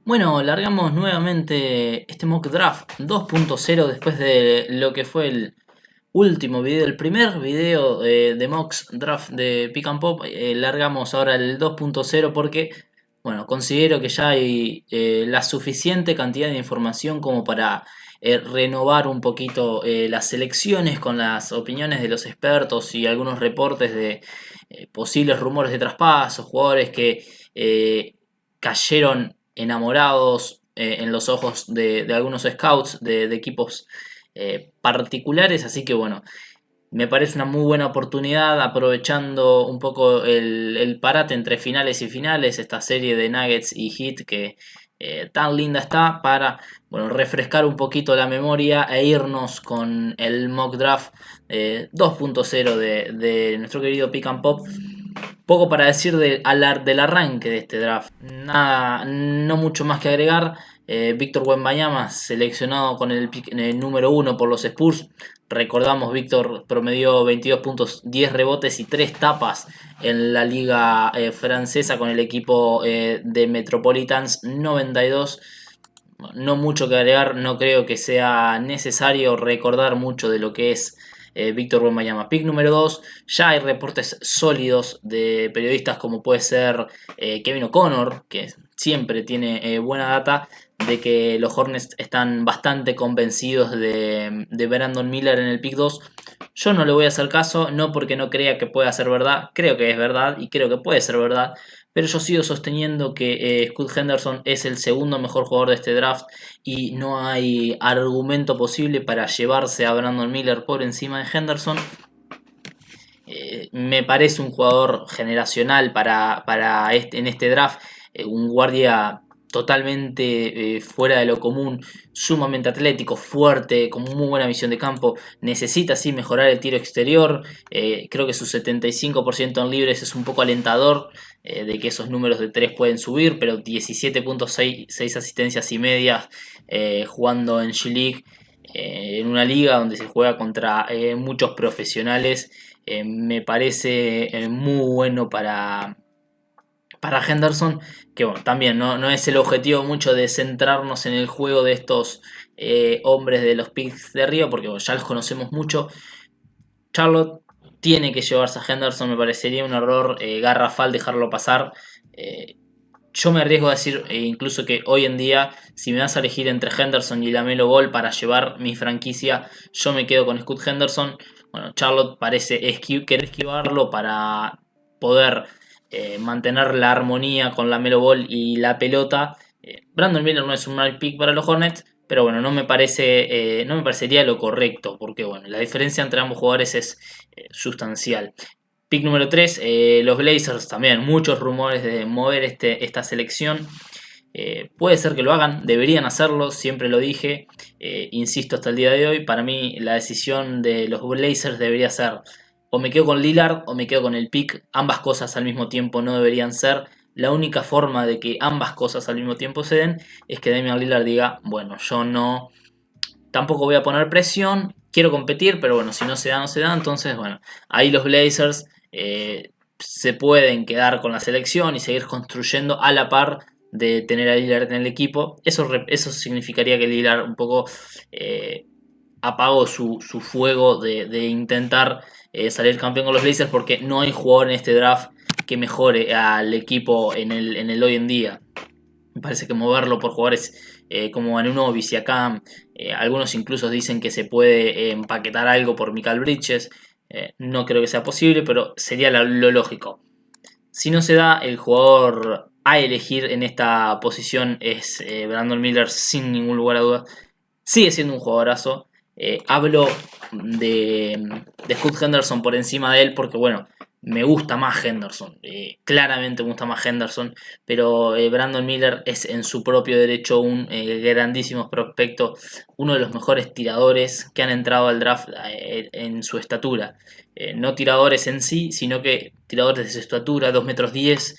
Bueno, largamos nuevamente este mock draft 2.0 después de lo que fue el último video, el primer video de mocks draft de Pick and Pop. Largamos ahora el 2.0 porque, bueno, considero que ya hay la suficiente cantidad de información como para renovar un poquito las selecciones con las opiniones de los expertos y algunos reportes de posibles rumores de traspasos, jugadores que cayeron enamorados en los ojos de algunos scouts de equipos particulares. Así que bueno, me parece una muy buena oportunidad, aprovechando un poco el parate entre finales y finales, esta serie de Nuggets y Heat que tan linda está, para bueno, refrescar un poquito la memoria e irnos con el mock draft 2.0 de nuestro querido Pick and Pop. Poco para decir del arranque de este draft. Nada, no mucho más que agregar. Víctor Wembanyama seleccionado con el pick número 1 por los Spurs. Recordamos, Víctor promedió 22 puntos, 10 rebotes y 3 tapas en la liga francesa con el equipo de Metropolitans 92. No mucho que agregar, no creo que sea necesario recordar mucho de lo que es Víctor Wembanyama. Pick número 2, ya hay reportes sólidos de periodistas como puede ser Kevin O'Connor, que siempre tiene buena data, de que los Hornets están bastante convencidos de Brandon Miller en el pick 2. Yo no le voy a hacer caso, no porque no crea que pueda ser verdad, creo que es verdad y creo que puede ser verdad, pero yo sigo sosteniendo que Scoot Henderson es el segundo mejor jugador de este draft y no hay argumento posible para llevarse a Brandon Miller por encima de Henderson. Me parece un jugador generacional en este draft, un guardia totalmente fuera de lo común, sumamente atlético, fuerte, con muy buena visión de campo. Necesita sí mejorar el tiro exterior. Creo que su 75% en libres es un poco alentador, de que esos números de 3 pueden subir, pero 17.6 asistencias y media jugando en G-League, en una liga donde se juega contra muchos profesionales. Me parece muy bueno para Henderson, que bueno, también no es el objetivo mucho de centrarnos en el juego de estos hombres de los picks de arriba, porque bueno, ya los conocemos mucho. Charlotte tiene que llevarse a Henderson, me parecería un error garrafal dejarlo pasar. Eh, yo me arriesgo a decir incluso que hoy en día, si me vas a elegir entre Henderson y Lamelo Ball para llevar mi franquicia, yo me quedo con Scoot Henderson. Bueno, Charlotte parece querer esquivarlo para poder mantener la armonía con Lamelo Ball y la pelota. Brandon Miller no es un mal pick para los Hornets, pero bueno, no me parecería lo correcto, porque bueno, la diferencia entre ambos jugadores es sustancial. Pick número 3, los Blazers también, muchos rumores de mover esta selección. Puede ser que lo hagan, deberían hacerlo, siempre lo dije, insisto hasta el día de hoy. Para mí la decisión de los Blazers debería ser: o me quedo con Lillard o me quedo con el pick. Ambas cosas al mismo tiempo no deberían ser. La única forma de que ambas cosas al mismo tiempo se den es que Damian Lillard diga: bueno, yo no, tampoco voy a poner presión, quiero competir, pero bueno, si no se da, no se da. Entonces, bueno, ahí los Blazers se pueden quedar con la selección y seguir construyendo a la par de tener a Lillard en el equipo. Eso significaría que Lillard un poco eh, apagó su fuego de intentar salir campeón con los Blazers, porque no hay jugador en este draft que mejore al equipo en el hoy en día. Me parece que moverlo por jugadores como Anunoby, Siakam, algunos incluso dicen que se puede empaquetar algo por Michael Bridges. No creo que sea posible, pero sería lo lógico. Si no se da, el jugador a elegir en esta posición es Brandon Miller, sin ningún lugar a dudas. Sigue siendo un jugadorazo. Hablo de Scoot Henderson por encima de él porque, bueno, me gusta más Henderson. Claramente me gusta más Henderson. Pero Brandon Miller es en su propio derecho un grandísimo prospecto. Uno de los mejores tiradores que han entrado al draft en su estatura. No tiradores en sí, sino que tiradores de su estatura, 2 metros 10,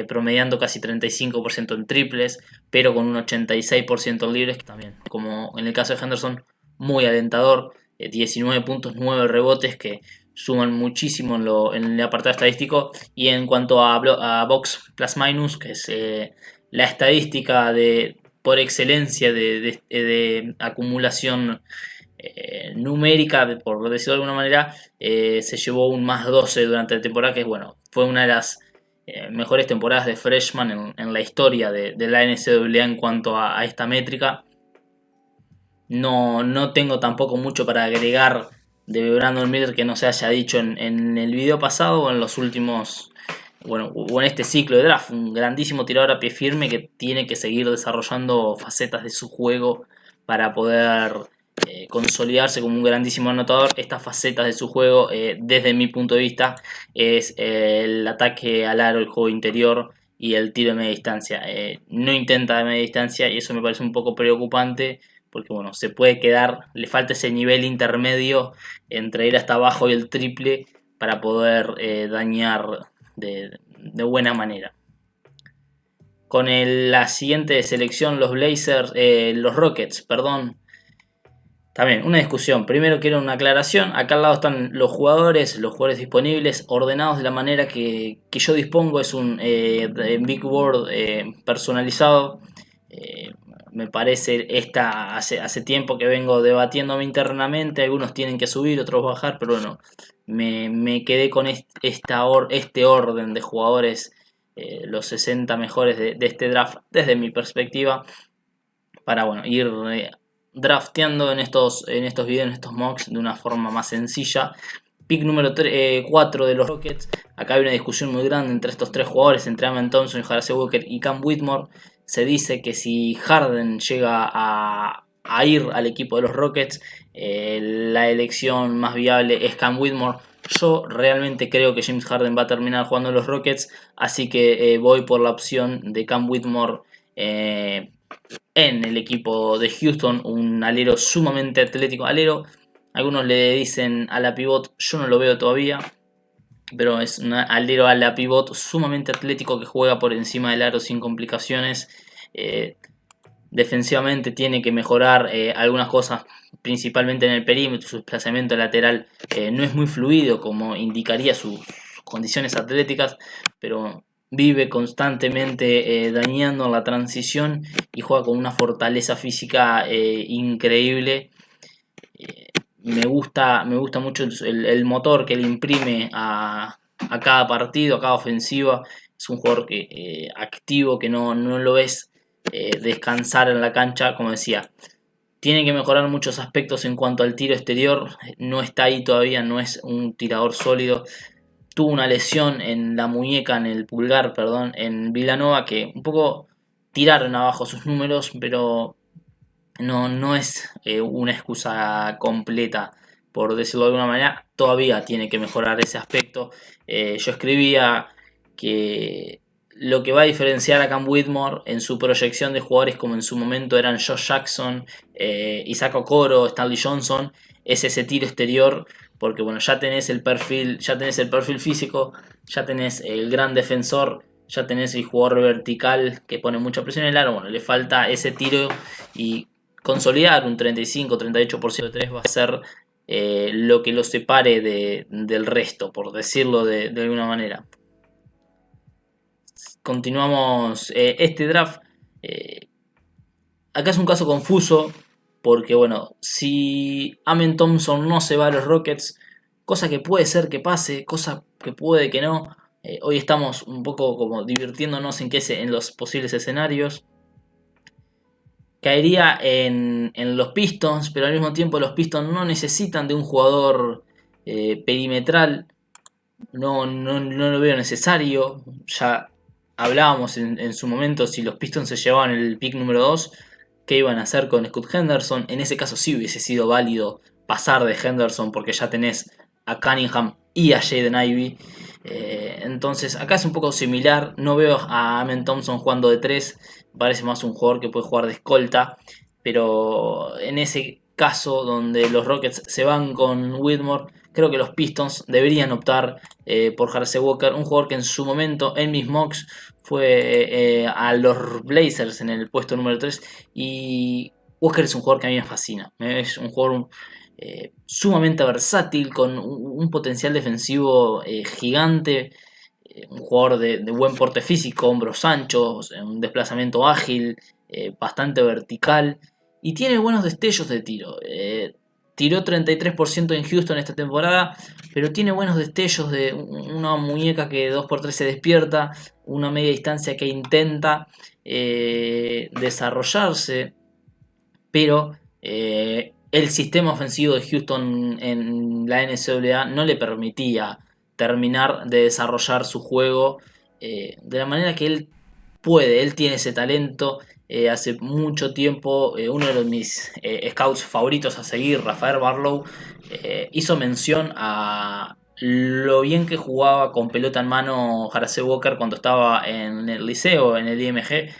promediando casi 35% en triples, pero con un 86% en libres, que también, como en el caso de Henderson, muy alentador. 19 puntos, 9 rebotes, que suman muchísimo en el apartado estadístico. Y en cuanto a box plus minus, que es la estadística por excelencia de acumulación numérica, por decirlo de alguna manera, se llevó un más 12 durante la temporada, que bueno, fue una de las mejores temporadas de freshman en la historia de la NCAA en cuanto a esta métrica. No tengo tampoco mucho para agregar de Brandon Miller que no se haya dicho en el video pasado o en los últimos, bueno, o en este ciclo de draft. Un grandísimo tirador a pie firme que tiene que seguir desarrollando facetas de su juego para poder consolidarse como un grandísimo anotador. Estas facetas de su juego, desde mi punto de vista, es el ataque al aro, el juego interior y el tiro de media distancia. No intenta de media distancia y eso me parece un poco preocupante porque bueno, se puede quedar, le falta ese nivel intermedio entre ir hasta abajo y el triple para poder dañar de buena manera. Con la siguiente selección, los Rockets, perdón. También una discusión. Primero quiero una aclaración. Acá al lado están los jugadores disponibles, ordenados de la manera que yo dispongo. Es un Big Board personalizado. Me parece hace tiempo que vengo debatiéndome internamente. Algunos tienen que subir, otros bajar, pero bueno, me quedé con este orden de jugadores, los 60 mejores de este draft, desde mi perspectiva, para bueno, ir drafteando en estos videos, en estos mocks, de una forma más sencilla. Pick número 4 de los Rockets. Acá hay una discusión muy grande entre estos tres jugadores, entre Amen Thompson, Jarrett Walker y Cam Whitmore. Se dice que si Harden llega a ir al equipo de los Rockets, la elección más viable es Cam Whitmore. Yo realmente creo que James Harden va a terminar jugando en los Rockets, así que voy por la opción de Cam Whitmore en el equipo de Houston, un alero sumamente atlético. Algunos le dicen a la pivot, yo no lo veo todavía, pero es un alero a la pivot sumamente atlético que juega por encima del aro sin complicaciones. Defensivamente tiene que mejorar algunas cosas, principalmente en el perímetro. Su desplazamiento lateral no es muy fluido como indicaría sus condiciones atléticas, pero vive constantemente dañando la transición y juega con una fortaleza física increíble. Me gusta mucho el motor que le imprime a cada partido, a cada ofensiva. Es un jugador activo, que no lo ves descansar en la cancha. Como decía, tiene que mejorar muchos aspectos en cuanto al tiro exterior. No está ahí todavía, no es un tirador sólido. Tuvo una lesión en la muñeca, en el pulgar, perdón, en Villanova, que un poco tiraron abajo sus números, pero no es una excusa completa, por decirlo de alguna manera. Todavía tiene que mejorar ese aspecto. Yo escribía que lo que va a diferenciar a Cam Whitmore en su proyección de jugadores como en su momento eran Josh Jackson, Isaac Okoro, Stanley Johnson, es ese tiro exterior, porque bueno, ya tenés el perfil físico, ya tenés el gran defensor, ya tenés el jugador vertical que pone mucha presión en el aro. Bueno, le falta ese tiro, y consolidar un 35-38% de 3 va a ser lo que lo separe del resto, por decirlo de alguna manera. Continuamos este draft. Acá es un caso confuso, porque bueno, si Amen Thompson no se va a los Rockets, cosa que puede ser que pase, cosa que puede que no. Hoy estamos un poco como divirtiéndonos en los posibles escenarios. Caería en los Pistons, pero al mismo tiempo los Pistons no necesitan de un jugador perimetral. No lo veo necesario. Ya hablábamos en su momento, si los Pistons se llevaban el pick número 2, ¿qué iban a hacer con Scott Henderson? En ese caso sí hubiese sido válido pasar de Henderson, porque ya tenés a Cunningham y a Jaden Ivey. Entonces acá es un poco similar. No veo a Amen Thompson jugando de 3. Parece más un jugador que puede jugar de escolta. Pero en ese caso donde los Rockets se van con Whitmore, creo que los Pistons deberían optar por Jarrett Walker, un jugador que en su momento en mis mocks fue a los Blazers en el puesto número 3. Y Walker es un jugador que a mí me fascina. Es un jugador sumamente versátil, con un potencial defensivo gigante. un jugador de buen porte físico, hombros anchos, un desplazamiento ágil, bastante vertical y tiene buenos destellos de tiro. Tiró 33% en Houston esta temporada, pero tiene buenos destellos de una muñeca que 2x3 se despierta, una media distancia que intenta desarrollarse, pero el sistema ofensivo de Houston en la NCAA no le permitía terminar de desarrollar su juego de la manera que él puede. Él tiene ese talento. Hace mucho tiempo, uno de mis scouts favoritos a seguir, Rafael Barlow, hizo mención a lo bien que jugaba con pelota en mano Jaracé Walker cuando estaba en el liceo, en el IMG.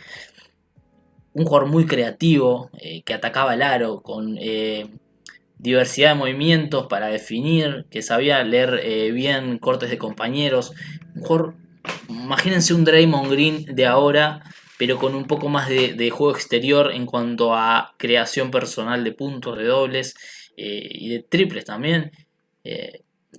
Un jugador muy creativo, que atacaba el aro con diversidad de movimientos para definir, que sabía leer bien cortes de compañeros. Un jugador, imagínense un Draymond Green de ahora, pero con un poco más de juego exterior en cuanto a creación personal de puntos, de dobles y de triples también.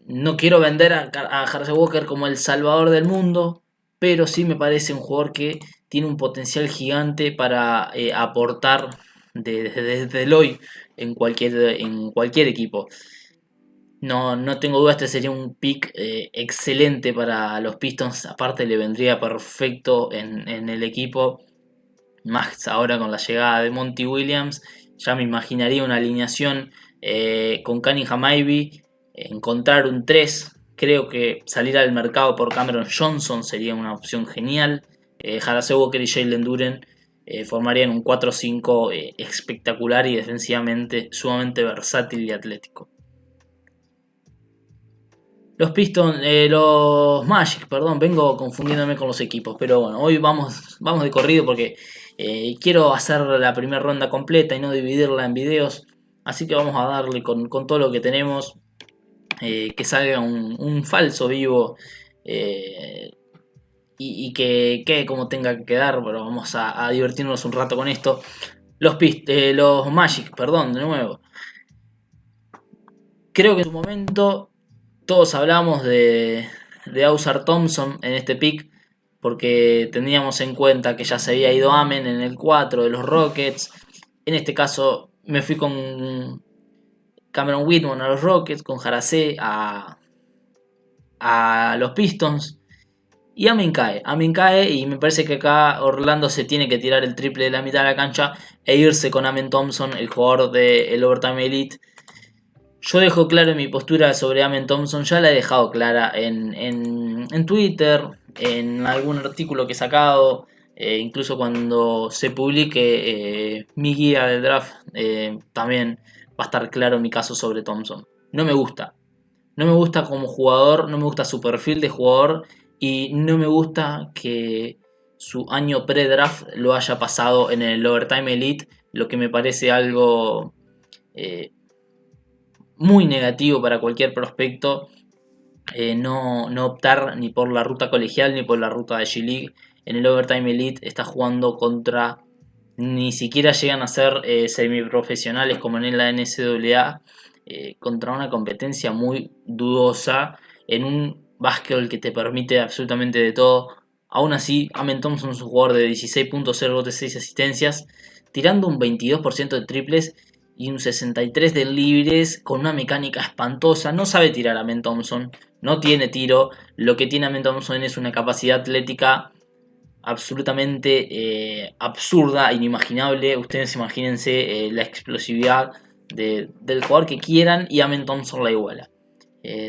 No quiero vender a Jarrell Walker como el salvador del mundo, pero sí me parece un jugador que tiene un potencial gigante para aportar desde el hoy en cualquier equipo. No tengo duda, este sería un pick excelente para los Pistons. Aparte le vendría perfecto en el equipo. Más ahora con la llegada de Monty Williams. Ya me imaginaría una alineación con Cunningham Ivey. Encontrar un 3. Creo que salir al mercado por Cameron Johnson sería una opción genial. Jaracé Walker y Jalen Duren formarían un 4-5 espectacular y defensivamente sumamente versátil y atlético. Los Magic, perdón, vengo confundiéndome con los equipos, pero bueno, hoy vamos de corrido porque quiero hacer la primera ronda completa y no dividirla en videos, así que vamos a darle con todo lo que tenemos, que salga un falso vivo y que quede como tenga que quedar, pero vamos a divertirnos un rato con esto. Los Magic, perdón, de nuevo. Creo que en su momento todos hablamos de Ausar Thompson en este pick porque teníamos en cuenta que ya se había ido Amen en el 4 de los Rockets. En este caso me fui con Cameron Whitmore a los Rockets, con Jaracé a los Pistons. Y Amen cae y me parece que acá Orlando se tiene que tirar el triple de la mitad de la cancha e irse con Amen Thompson, el jugador del Overtime Elite. Yo dejo claro mi postura sobre Amen Thompson, ya la he dejado clara en Twitter, en algún artículo que he sacado, incluso cuando se publique mi guía del draft, también va a estar claro mi caso sobre Thompson. No me gusta como jugador, no me gusta su perfil de jugador y no me gusta que su año pre-draft lo haya pasado en el Overtime Elite, lo que me parece algo muy negativo para cualquier prospecto. No optar ni por la ruta colegial ni por la ruta de G-League. En el Overtime Elite está jugando contra, ni siquiera llegan a ser semiprofesionales como en la NCAA, contra una competencia muy dudosa en un básquetbol que te permite absolutamente de todo. Aún así, Amen Thompson es un jugador de 16 puntos, 0 de 6 asistencias, tirando un 22% de triples y un 63% de libres, con una mecánica espantosa. No sabe tirar Amen Thompson, no tiene tiro. Lo que tiene Amen Thompson es una capacidad atlética absolutamente absurda, inimaginable. Ustedes imagínense la explosividad del jugador que quieran y Amen Thompson la iguala.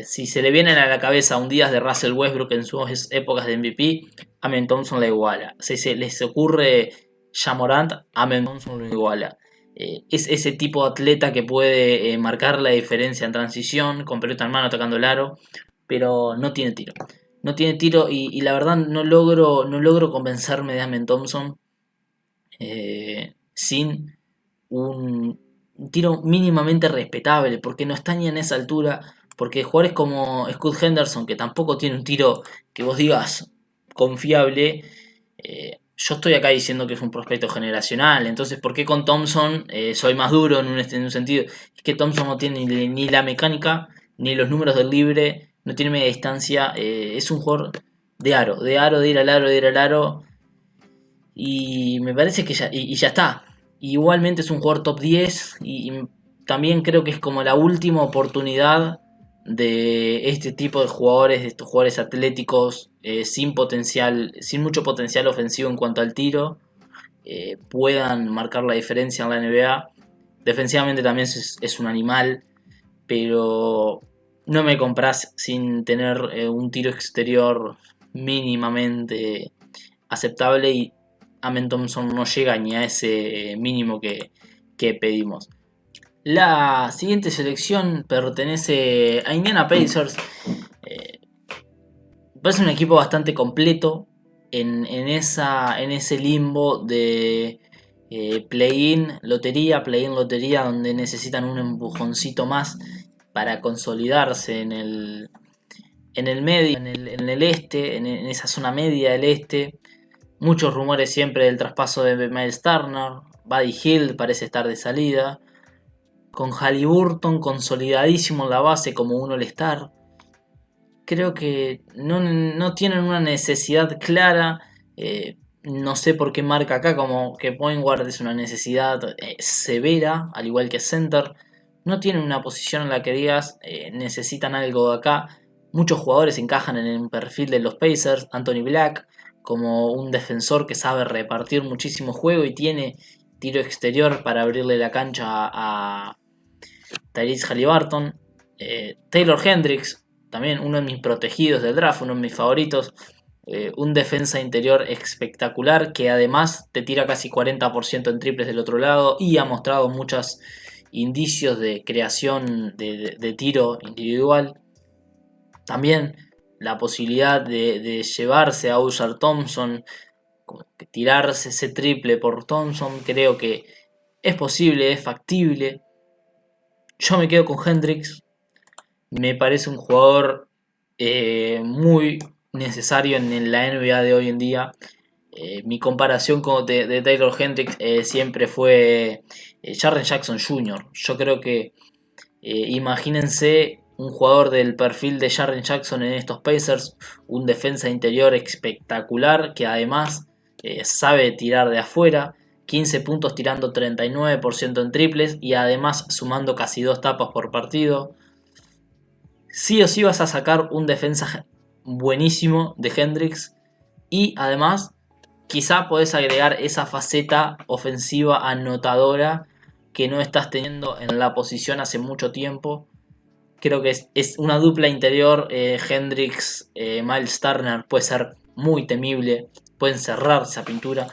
Si se le vienen a la cabeza un día de Russell Westbrook en sus épocas de MVP, Amen Thompson la iguala. Si se les ocurre Ja Morant, Amen Thompson lo iguala. Es ese tipo de atleta que puede marcar la diferencia en transición, con pelota en mano atacando el aro, pero no tiene tiro. No tiene tiro y la verdad no logro convencerme de Amen Thompson sin un tiro mínimamente respetable, porque no está ni en esa altura, porque jugadores como Scoot Henderson, que tampoco tiene un tiro que vos digas confiable, yo estoy acá diciendo que es un prospecto generacional. Entonces, ¿por qué con Thompson soy más duro en un sentido? Es que Thompson no tiene ni la mecánica, ni los números del libre, no tiene media distancia. Es un jugador de ir al aro, de ir al aro. Y me parece que y ya está. Igualmente es un jugador top 10 y también creo que es como la última oportunidad de este tipo de jugadores, de estos jugadores atléticos sin potencial, sin mucho potencial ofensivo en cuanto al tiro, puedan marcar la diferencia en la NBA. Defensivamente también es un animal, pero no me compras sin tener un tiro exterior mínimamente aceptable y Amen Thompson no llega ni a ese mínimo que pedimos. La siguiente selección pertenece a Indiana Pacers. Parece un equipo bastante completo en ese limbo de play-in lotería, donde necesitan un empujoncito más para consolidarse en el medio, en el este, en esa zona media del este. Muchos rumores siempre del traspaso de Miles Turner. Buddy Hield parece estar de salida. Con Haliburton consolidadísimo en la base como un All-Star. Creo que no tienen una necesidad clara. No sé por qué marca acá como que point guard es una necesidad severa, al igual que center. No tienen una posición en la que digas necesitan algo de acá. Muchos jugadores encajan en el perfil de los Pacers. Anthony Black como un defensor que sabe repartir muchísimo juego y tiene tiro exterior para abrirle la cancha a Tyrese Haliburton. Taylor Hendricks, también uno de mis protegidos del draft, uno de mis favoritos. Un defensa interior espectacular que además te tira casi 40% en triples del otro lado y ha mostrado muchos indicios de creación de tiro individual. También la posibilidad de llevarse a Ausar Thompson, tirarse ese triple por Thompson, creo que es posible, es factible. Yo me quedo con Hendricks. Me parece un jugador muy necesario en la NBA de hoy en día. Mi comparación de Taylor Hendricks siempre fue Jaren Jackson Jr. Yo creo que imagínense un jugador del perfil de Jaren Jackson en estos Pacers, un defensa interior espectacular que además sabe tirar de afuera. 15 puntos tirando 39% en triples y además sumando casi 2 tapas por partido. Sí o sí vas a sacar un defensa buenísimo de Hendricks y además quizá podés agregar esa faceta ofensiva anotadora que no estás teniendo en la posición hace mucho tiempo. Creo que es una dupla interior, Hendricks, Miles Turner puede ser muy temible, pueden cerrar esa pintura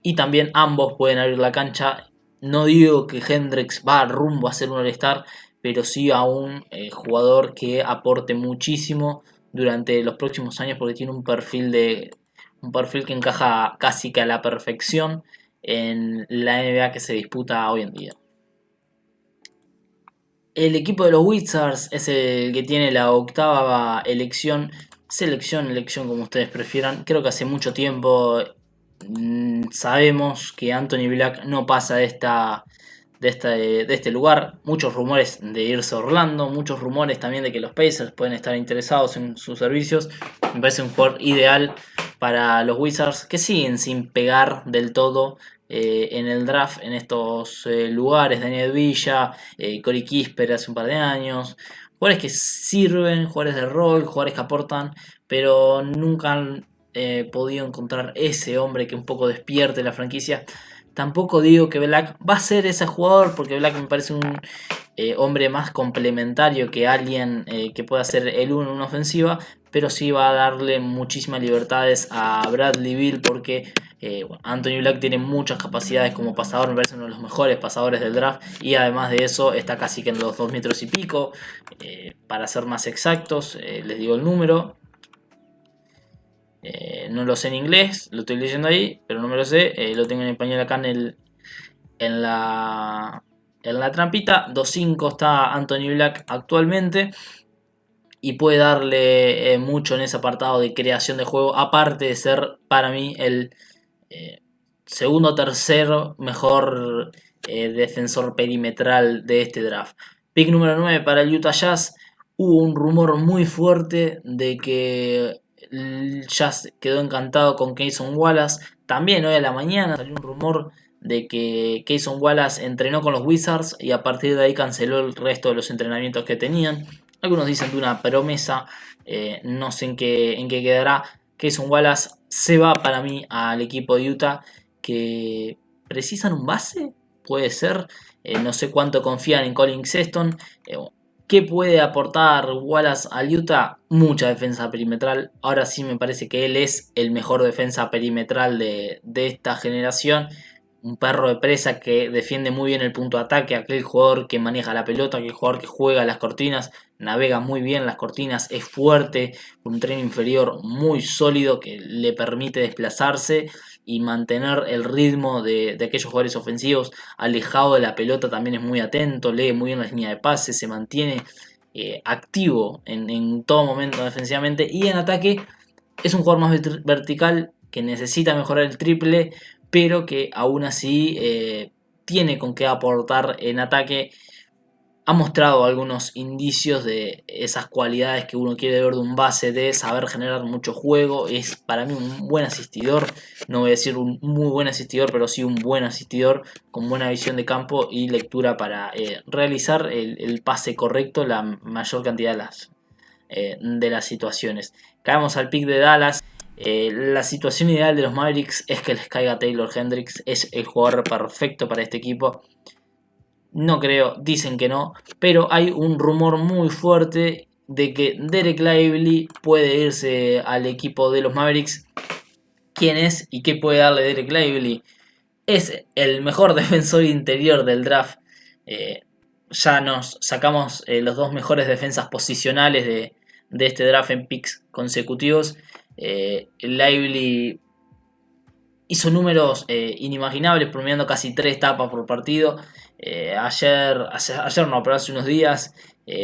y también ambos pueden abrir la cancha. No digo que Hendricks va rumbo a ser un All-Star, pero sí a un jugador que aporte muchísimo durante los próximos años porque tiene un perfil que encaja casi que a la perfección en la NBA que se disputa hoy en día. El equipo de los Wizards es el que tiene la octava elección como ustedes prefieran. Creo que hace mucho tiempo sabemos que Anthony Black no pasa de este lugar. Muchos rumores de irse a Orlando, muchos rumores también de que los Pacers pueden estar interesados en sus servicios. Me parece un jugador ideal para los Wizards que siguen sin pegar del todo en el draft en estos lugares. Daniel Villa, Corey Kispert hace un par de años. Jugadores que sirven, jugadores de rol, jugadores que aportan, pero nunca han podido encontrar ese hombre que un poco despierte la franquicia. Tampoco digo que Black va a ser ese jugador, porque Black me parece un hombre más complementario que alguien que pueda ser el uno en una ofensiva, pero sí va a darle muchísimas libertades a Bradley Beal, porque Anthony Black tiene muchas capacidades como pasador, me parece uno de los mejores pasadores del draft, y además de eso está casi que en los 2 metros y pico, para ser más exactos, les digo el número. No lo sé en inglés, lo estoy leyendo ahí, pero no me lo sé. Lo tengo en español acá en la trampita. 2.5 está Anthony Black actualmente. Y puede darle mucho en ese apartado de creación de juego. Aparte de ser para mí el segundo o tercero mejor defensor perimetral de este draft. Pick número 9 para el Utah Jazz. Hubo un rumor muy fuerte de que Jazz quedó encantado con Cason Wallace. También hoy a la mañana salió un rumor de que Cason Wallace entrenó con los Wizards y a partir de ahí canceló el resto de los entrenamientos que tenían. Algunos dicen de una promesa, no sé en qué quedará. Cason Wallace se va para mí al equipo de Utah, que precisan un base, puede ser. No sé cuánto confían en Colin Sexton. ¿Qué puede aportar Wallace al Utah? Mucha defensa perimetral. Ahora sí me parece que él es el mejor defensa perimetral de esta generación. Un perro de presa que defiende muy bien el punto de ataque, aquel jugador que maneja la pelota, aquel jugador que juega las cortinas, navega muy bien las cortinas, es fuerte, con un tren inferior muy sólido que le permite desplazarse y mantener el ritmo de aquellos jugadores ofensivos. Alejado de la pelota también es muy atento, lee muy bien la línea de pase, se mantiene activo en todo momento defensivamente, y en ataque es un jugador más vertical que necesita mejorar el triple, pero que aún así tiene con qué aportar en ataque. Ha mostrado algunos indicios de esas cualidades que uno quiere ver de un base, de saber generar mucho juego. Es para mí un buen asistidor, no voy a decir un muy buen asistidor, pero sí un buen asistidor con buena visión de campo y lectura para realizar el pase correcto la mayor cantidad de las situaciones. Caemos al pick de Dallas. La situación ideal de los Mavericks es que les caiga Taylor Hendricks, es el jugador perfecto para este equipo. No creo, dicen que no, pero hay un rumor muy fuerte de que Derek Lively puede irse al equipo de los Mavericks. ¿Quién es y qué puede darle Derek Lively? Es el mejor defensor interior del draft. Eh, ya nos sacamos los dos mejores defensas posicionales de este draft en picks consecutivos. Lively hizo números inimaginables, promediando casi 3 tapas por partido. Ayer no, pero hace unos días,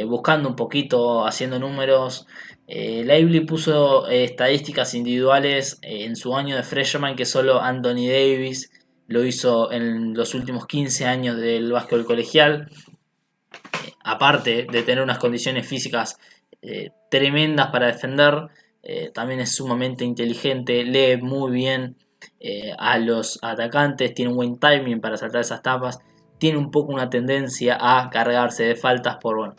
buscando un poquito, haciendo números, Lively puso estadísticas individuales en su año de freshman que solo Anthony Davis lo hizo en los últimos 15 años del básquetbol colegial. Aparte de tener unas condiciones físicas tremendas para defender, también es sumamente inteligente, lee muy bien a los atacantes, tiene un buen timing para saltar esas tapas, tiene un poco una tendencia a cargarse de faltas por, bueno,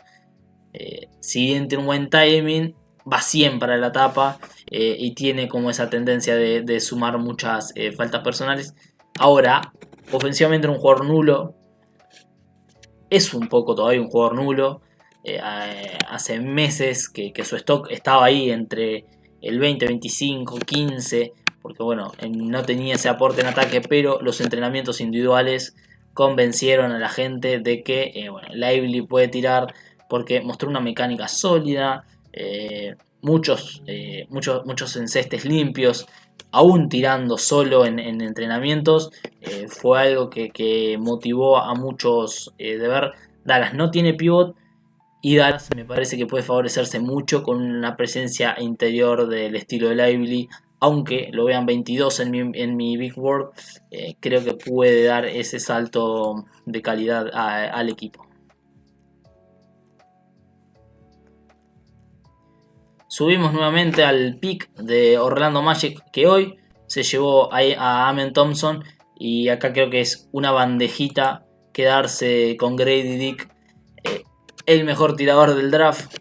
si bien tiene un buen timing, va 100 para la tapa y tiene como esa tendencia de sumar muchas faltas personales. Ahora, ofensivamente era un jugador nulo, es un poco todavía un jugador nulo. Hace meses que su stock estaba ahí entre el 20, 25, 15, porque bueno, no tenía ese aporte en ataque, pero los entrenamientos individuales convencieron a la gente de que bueno, Lively puede tirar porque mostró una mecánica sólida, muchos encestes limpios, aún tirando solo en entrenamientos. Fue algo que motivó a muchos de ver. Dallas no tiene pivot y Dallas me parece que puede favorecerse mucho con una presencia interior del estilo de Lively. Aunque lo vean 22 en mi Big Board, creo que puede dar ese salto de calidad al equipo. Subimos nuevamente al pick de Orlando Magic, que hoy se llevó a Amen Thompson, y acá creo que es una bandejita quedarse con Grady Dick, el mejor tirador del draft.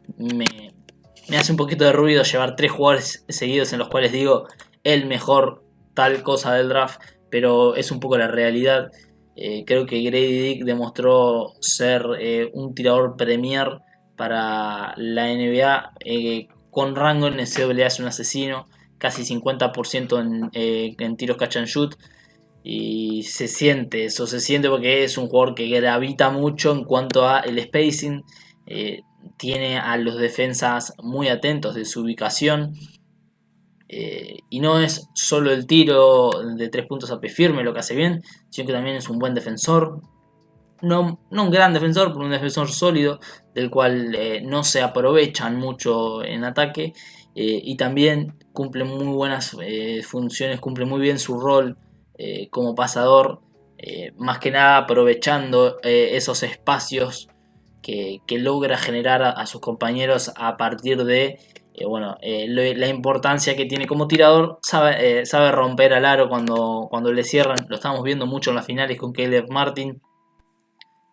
Me hace un poquito de ruido llevar 3 jugadores seguidos en los cuales digo el mejor tal cosa del draft, pero es un poco la realidad. Creo que Grady Dick demostró ser un tirador premier para la NBA, con rango en NCAA, es un asesino, casi 50% en tiros catch and shoot. Y se siente eso, se siente porque es un jugador que gravita mucho en cuanto a el spacing. Tiene a los defensas muy atentos de su ubicación. Y no es solo el tiro de 3 puntos a pie firme lo que hace bien, sino que también es un buen defensor. No un gran defensor, pero un defensor sólido, del cual no se aprovechan mucho en ataque. Y también cumple muy buenas funciones, cumple muy bien su rol como pasador, más que nada aprovechando esos espacios que logra generar a sus compañeros a partir de La importancia que tiene como tirador, sabe romper al aro cuando le cierran. Lo estamos viendo mucho en las finales con Caleb Martin.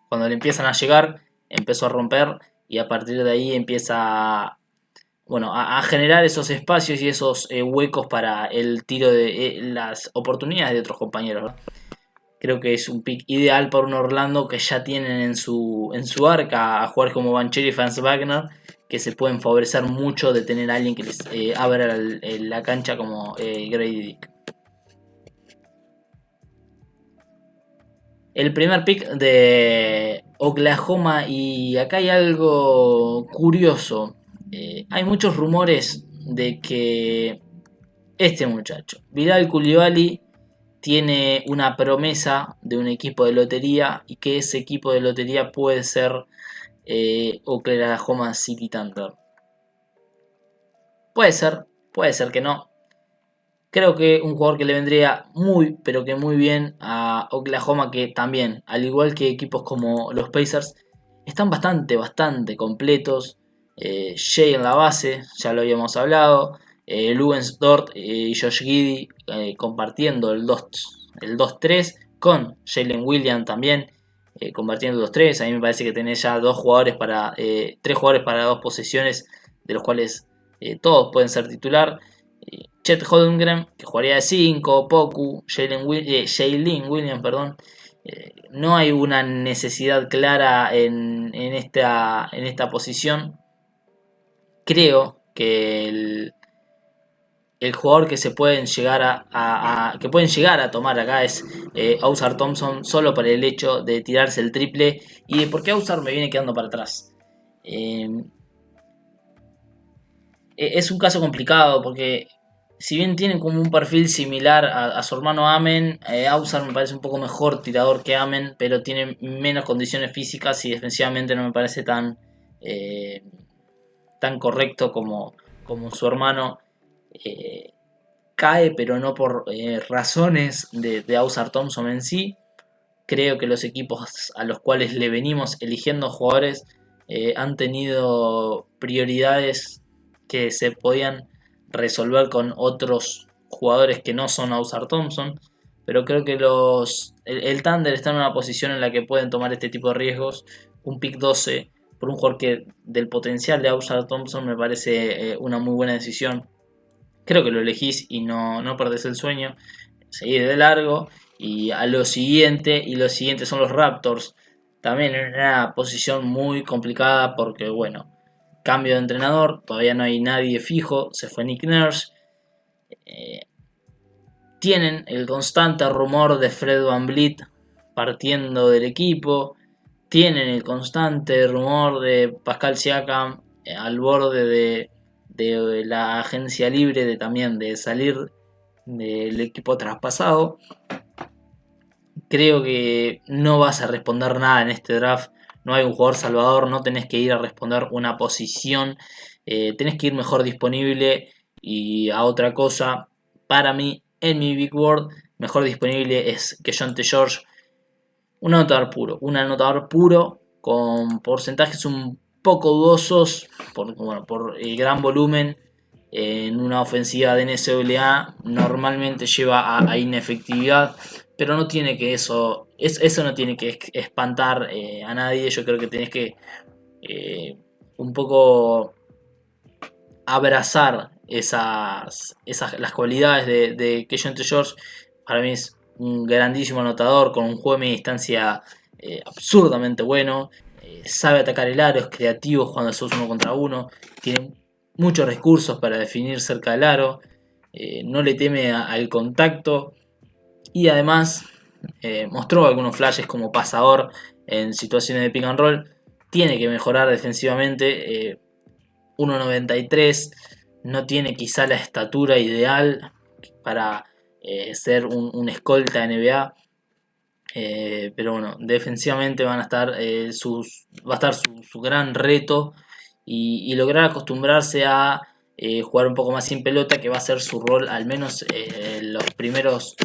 Cuando le empiezan a llegar, empezó a romper y a partir de ahí empieza a generar esos espacios y esos huecos para el tiro de las oportunidades de otros compañeros, ¿no? Creo que es un pick ideal para un Orlando que ya tienen en su arca a jugadores como Banchero y Franz Wagner, que se pueden favorecer mucho de tener a alguien que les abra la cancha como Grady Dick. El primer pick de Oklahoma, y acá hay algo curioso. Hay muchos rumores de que este muchacho, Bilal Coulibaly, tiene una promesa de un equipo de lotería y que ese equipo de lotería puede ser Oklahoma City Thunder. Puede ser que no. Creo que un jugador que le vendría muy, pero que muy bien a Oklahoma, que también, al igual que equipos como los Pacers, están bastante completos. Shea en la base, ya lo habíamos hablado. Lugans Dort y Josh Giddey compartiendo el 2-3 con Jalen Williams también compartiendo el 2-3. A mí me parece que tenés ya tres jugadores para dos posiciones, de los cuales todos pueden ser titular. Chet Holmgren, que jugaría de 5, Poku, Jalen Williams, perdón. No hay una necesidad clara en esta posición. Creo que el jugador que se pueden llegar que pueden llegar a tomar acá es Ausar Thompson, solo por el hecho de tirarse el triple y de por qué Ausar me viene quedando para atrás. Es un caso complicado porque si bien tienen como un perfil similar a su hermano Amen, Ausar me parece un poco mejor tirador que Amen, pero tiene menos condiciones físicas y defensivamente no me parece tan correcto como su hermano. Cae, pero no por razones de Ausar Thompson en sí. Creo que los equipos a los cuales le venimos eligiendo jugadores han tenido prioridades que se podían resolver con otros jugadores que no son Ausar Thompson, pero creo que el Thunder está en una posición en la que pueden tomar este tipo de riesgos. Un pick 12 por un jugador que del potencial de Ausar Thompson me parece una muy buena decisión. Creo que lo elegís y no perdés el sueño. Seguís de largo y a lo siguiente, y los siguientes son los Raptors. También en una posición muy complicada porque, cambio de entrenador, todavía no hay nadie fijo, se fue Nick Nurse. Tienen el constante rumor de Fred VanVleet partiendo del equipo. Tienen el constante rumor de Pascal Siakam al borde de la agencia libre, de salir del equipo traspasado. Creo que no vas a responder nada en este draft. No hay un jugador salvador, no tenés que ir a responder una posición. Tenés que ir mejor disponible y a otra cosa. Para mí, en mi Big Board, mejor disponible es Keyonte George. Un anotador puro con porcentajes un poco dudosos por el gran volumen. En una ofensiva de NCAA normalmente lleva a inefectividad, pero no tiene que eso no tiene que espantar a nadie. Yo creo que tenés que un poco abrazar las cualidades de Keyonte George. Para mí es un grandísimo anotador con un juego de media distancia absurdamente bueno. Sabe atacar el aro, es creativo jugando sos uno contra uno. Tiene muchos recursos para definir cerca del aro. No le teme al contacto. Y además mostró algunos flashes como pasador en situaciones de pick and roll. Tiene que mejorar defensivamente. 1.93. No tiene quizá la estatura ideal para ser un escolta NBA. Pero defensivamente va a estar su gran reto y lograr acostumbrarse a jugar un poco más sin pelota, que va a ser su rol al menos los primeros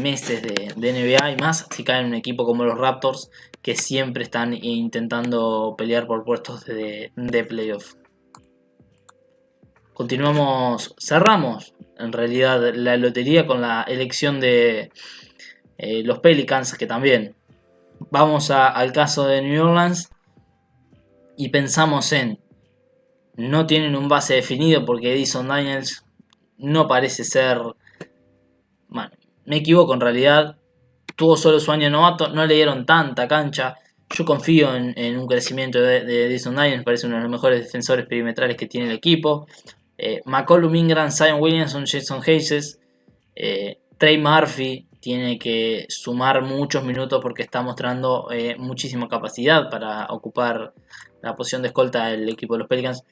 meses de NBA, y más si cae en un equipo como los Raptors, que siempre están intentando pelear por puestos de playoff. cerramos en realidad la lotería con la elección de los Pelicans, que también vamos al caso de New Orleans y pensamos en, no tienen un base definido porque Edison Daniels no parece ser, bueno, me equivoco en realidad, tuvo solo su año de novato, no le dieron tanta cancha. Yo confío en un crecimiento de Edison Daniels, me parece uno de los mejores defensores perimetrales que tiene el equipo. McCollum, Ingram, Zion Williamson, Jason Hayes, Trey Murphy tiene que sumar muchos minutos porque está mostrando muchísima capacidad para ocupar la posición de escolta del equipo de los Pelicans.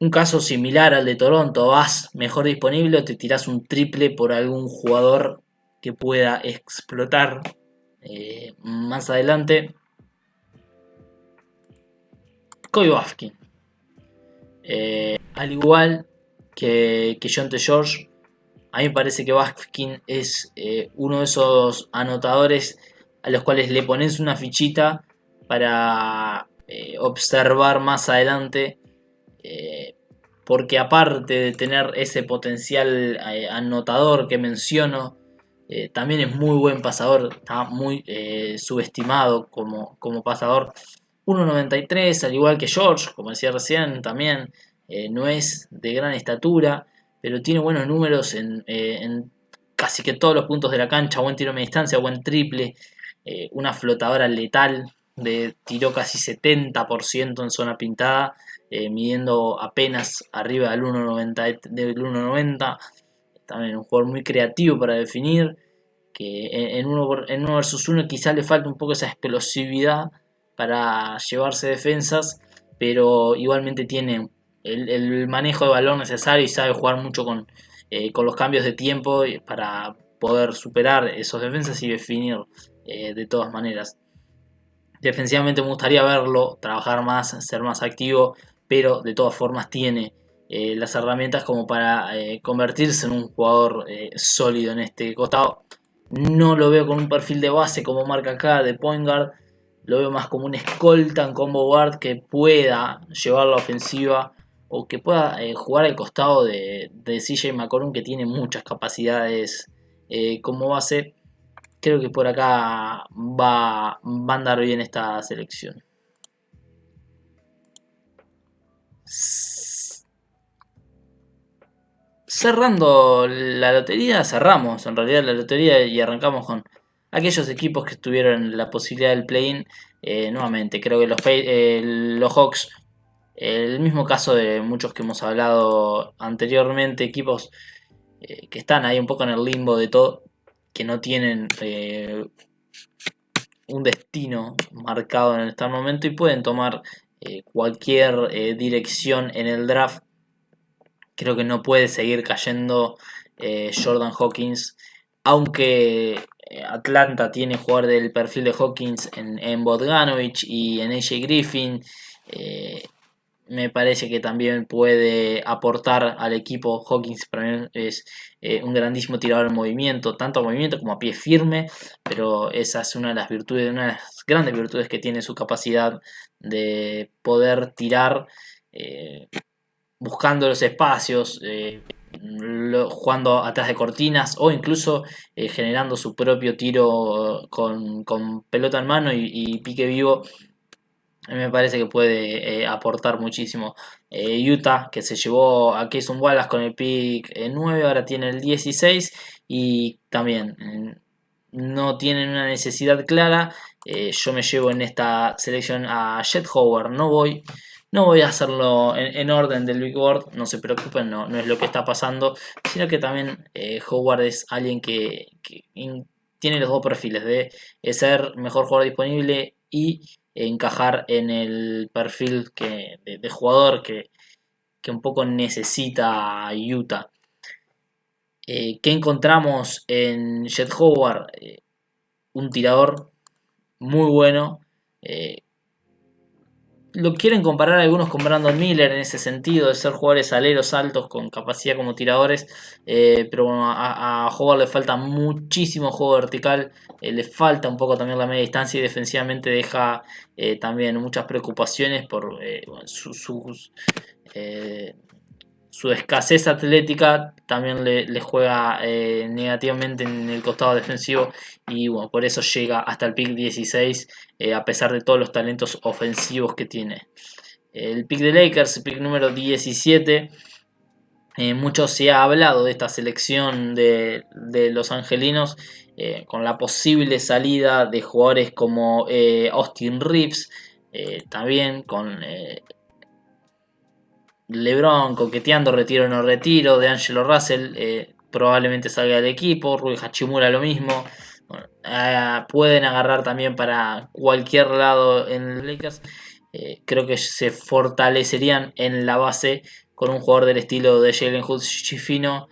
Un caso similar al de Toronto, vas mejor disponible o te tirás un triple por algún jugador que pueda explotar más adelante. Kobe Bufkin. Al igual que Jonte George, a mí me parece que Bufkin es uno de esos anotadores a los cuales le pones una fichita para observar más adelante. Porque aparte de tener ese potencial anotador que menciono, también es muy buen pasador, está muy subestimado como pasador. 1.93, al igual que George, como decía recién, también no es de gran estatura, pero tiene buenos números en casi que todos los puntos de la cancha, buen tiro a media distancia, buen triple, una flotadora letal, tiró casi 70% en zona pintada, midiendo apenas arriba del 1.90. También un jugador muy creativo para definir, que en uno versus uno quizás le falta un poco esa explosividad para llevarse defensas, pero igualmente tiene el manejo de balón necesario y sabe jugar mucho con los cambios de tiempo para poder superar esos defensas y definir de todas maneras. Defensivamente me gustaría verlo trabajar más, ser más activo, pero de todas formas tiene las herramientas como para convertirse en un jugador sólido en este costado. No lo veo con un perfil de base como marca acá de point guard, lo veo más como un escolta en combo guard que pueda llevar la ofensiva o que pueda jugar al costado de CJ McCollum, que tiene muchas capacidades como base. Creo que por acá va a andar bien esta selección. Cerrando la lotería, cerramos en realidad la lotería y arrancamos con aquellos equipos que tuvieron la posibilidad del play-in. Nuevamente, creo que los Hawks, el mismo caso de muchos que hemos hablado anteriormente, equipos que están ahí un poco en el limbo de todo, que no tienen un destino marcado en este momento y pueden tomar cualquier dirección en el draft. Creo que no puede seguir cayendo Jordan Hawkins, aunque Atlanta tiene jugador del perfil de Hawkins en Bogdanovich y en AJ Griffin. Me parece que también puede aportar al equipo. Hawkins para mí es un grandísimo tirador en movimiento, tanto a movimiento como a pie firme, pero esa es una de las virtudes, una de las grandes virtudes que tiene, su capacidad de poder tirar buscando los espacios, jugando atrás de cortinas o incluso generando su propio tiro con pelota en mano y pique vivo. Me parece que puede aportar muchísimo. Utah, que se llevó a Cason Wallace con el pick 9, ahora tiene el 16 y también no tienen una necesidad clara. Yo me llevo en esta selección a Jet Howard. No voy a hacerlo en orden del Big Board, no se preocupen, no es lo que está pasando, sino que también Howard es alguien que tiene los dos perfiles de ser mejor jugador disponible y encajar en el perfil de jugador que un poco necesita Utah. ¿Qué encontramos en Jet Howard? Un tirador muy bueno, lo quieren comparar algunos con Brandon Miller en ese sentido, de ser jugadores aleros altos con capacidad como tiradores, pero bueno, a Howard le falta muchísimo juego vertical, le falta un poco también la media distancia y defensivamente deja también muchas preocupaciones por bueno, eh, su escasez atlética también le juega negativamente en el costado defensivo y bueno, por eso llega hasta el pick 16 a pesar de todos los talentos ofensivos que tiene. El pick de Lakers, el pick número 17, mucho se ha hablado de esta selección de los angelinos con la posible salida de jugadores como Austin Reeves, también con LeBron coqueteando retiro o no retiro, de Angelo Russell probablemente salga del equipo, Rui Hachimura lo mismo. Bueno, pueden agarrar también para cualquier lado en los Lakers. Creo que se fortalecerían en la base con un jugador del estilo de Jalen Hood-Schifino.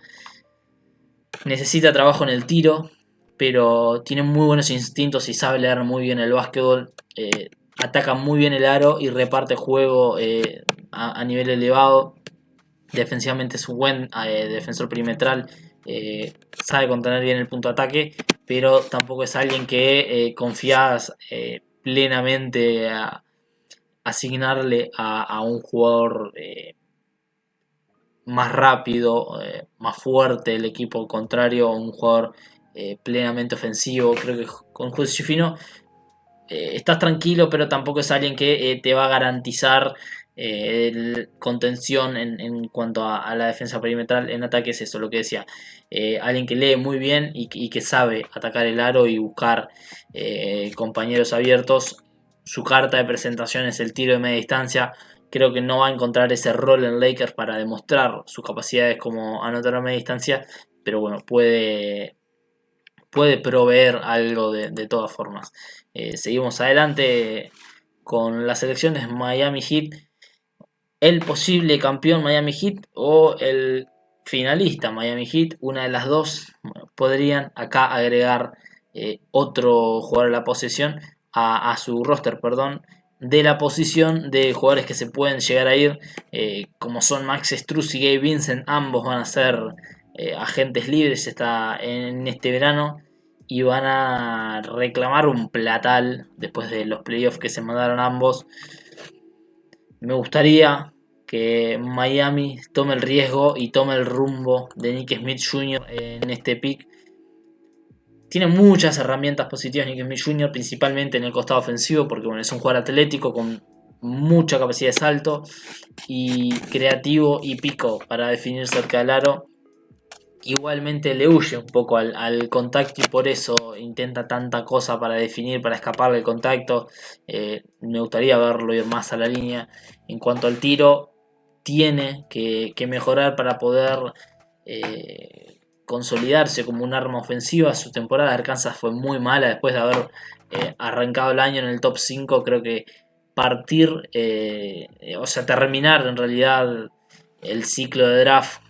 Necesita trabajo en el tiro, pero tiene muy buenos instintos y sabe leer muy bien el básquetbol. Ataca muy bien el aro y reparte juego a nivel elevado. Defensivamente es un buen defensor perimetral. Sabe contener bien el punto de ataque, pero tampoco es alguien que confías plenamente a asignarle a un jugador más rápido, más fuerte el equipo contrario, un jugador plenamente ofensivo. Creo que con Josefino estás tranquilo, pero tampoco es alguien que te va a garantizar contención en cuanto a la defensa perimetral. En ataque es eso, lo que decía. Alguien que lee muy bien y que sabe atacar el aro y buscar compañeros abiertos. Su carta de presentación es el tiro de media distancia. Creo que no va a encontrar ese rol en Lakers para demostrar sus capacidades como anotador a media distancia, pero bueno, puede proveer algo de todas formas. Seguimos adelante con las selecciones Miami Heat, el posible campeón Miami Heat o el finalista Miami Heat, una de las dos. Bueno, podrían acá agregar otro jugador a la posesión, a su roster, perdón, de la posición de jugadores que se pueden llegar a ir, como son Max Strus y Gabe Vincent. Ambos van a ser agentes libres en este verano y van a reclamar un platal después de los playoffs que se mandaron ambos. Me gustaría que Miami tome el riesgo y tome el rumbo de Nick Smith Jr. en este pick. Tiene muchas herramientas positivas Nick Smith Jr., principalmente en el costado ofensivo, porque bueno, es un jugador atlético con mucha capacidad de salto y creativo y pico para definir cerca del aro. Igualmente le huye un poco al contacto y por eso intenta tanta cosa para definir, para escaparle del contacto. Me gustaría verlo ir más a la línea. En cuanto al tiro, tiene que mejorar para poder consolidarse como un arma ofensiva. Su temporada de Arkansas fue muy mala después de haber arrancado el año en el top 5. Creo que terminar en realidad el ciclo de draft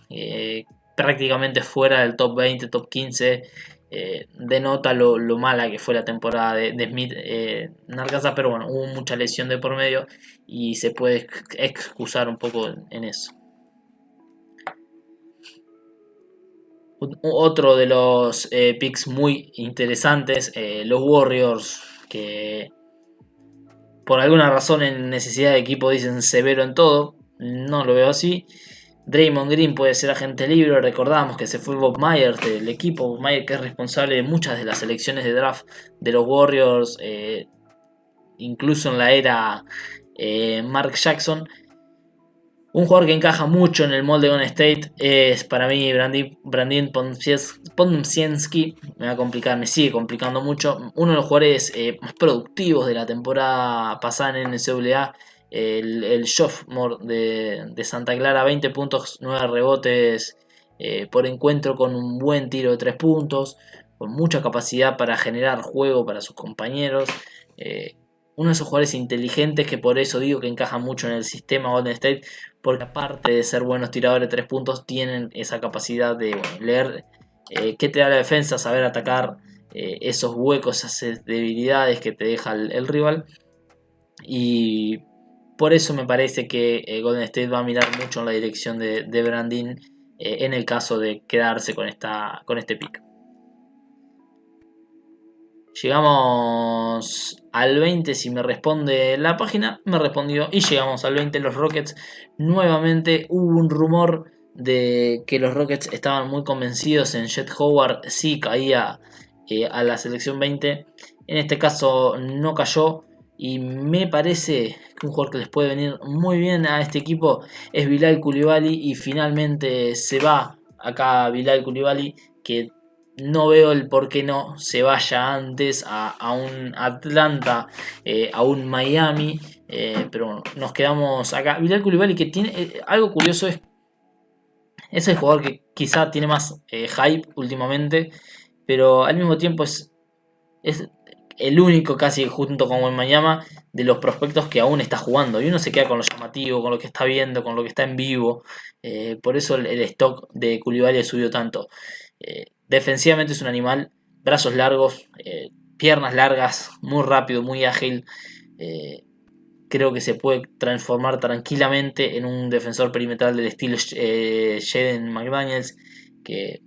prácticamente fuera del top 20, top 15, denota lo mala que fue la temporada de Smith en Arkansas, pero bueno, hubo mucha lesión de por medio y se puede excusar un poco en eso. Otro de los picks muy interesantes, los Warriors, que por alguna razón en necesidad de equipo dicen severo en todo. No lo veo así. Draymond Green puede ser agente libre. Recordamos que se fue Bob Myers del equipo. Bob Myers, que es responsable de muchas de las selecciones de draft de los Warriors, incluso en la era Mark Jackson. Un jugador que encaja mucho en el molde de Golden State es para mí Brandin Podziemski. Me sigue complicando mucho. Uno de los jugadores más productivos de la temporada pasada en NCAA. El sophomore de Santa Clara, 20 puntos, 9 rebotes por encuentro, con un buen tiro de 3 puntos, con mucha capacidad para generar juego para sus compañeros. Uno de esos jugadores inteligentes que por eso digo que encaja mucho en el sistema Golden State, porque aparte de ser buenos tiradores de 3 puntos, tienen esa capacidad de leer qué te da la defensa, saber atacar esos huecos, esas debilidades que te deja el rival. Y Por eso me parece que Golden State va a mirar mucho en la dirección de Brandin en el caso de quedarse con este pick. Llegamos al 20, si me responde la página, me respondió. Y llegamos al 20, los Rockets. Nuevamente hubo un rumor de que los Rockets estaban muy convencidos en Jet Howard. Sí caía a la selección 20. En este caso no cayó. Y me parece que un jugador que les puede venir muy bien a este equipo es Bilal Coulibaly. Y finalmente se va acá Bilal Coulibaly, que no veo el por qué no se vaya antes a un Atlanta, a un Miami. Pero bueno, nos quedamos acá. Bilal Coulibaly, que tiene algo curioso, es el jugador que quizá tiene más hype últimamente, pero al mismo tiempo es el único, casi junto con Wembanyama, de los prospectos que aún está jugando. Y uno se queda con lo llamativo, con lo que está viendo, con lo que está en vivo. Por eso el stock de Coulibaly subió tanto. Defensivamente es un animal, brazos largos, piernas largas, muy rápido, muy ágil. Eh, Creo que se puede transformar tranquilamente en un defensor perimetral del estilo Jaden McDaniels, que,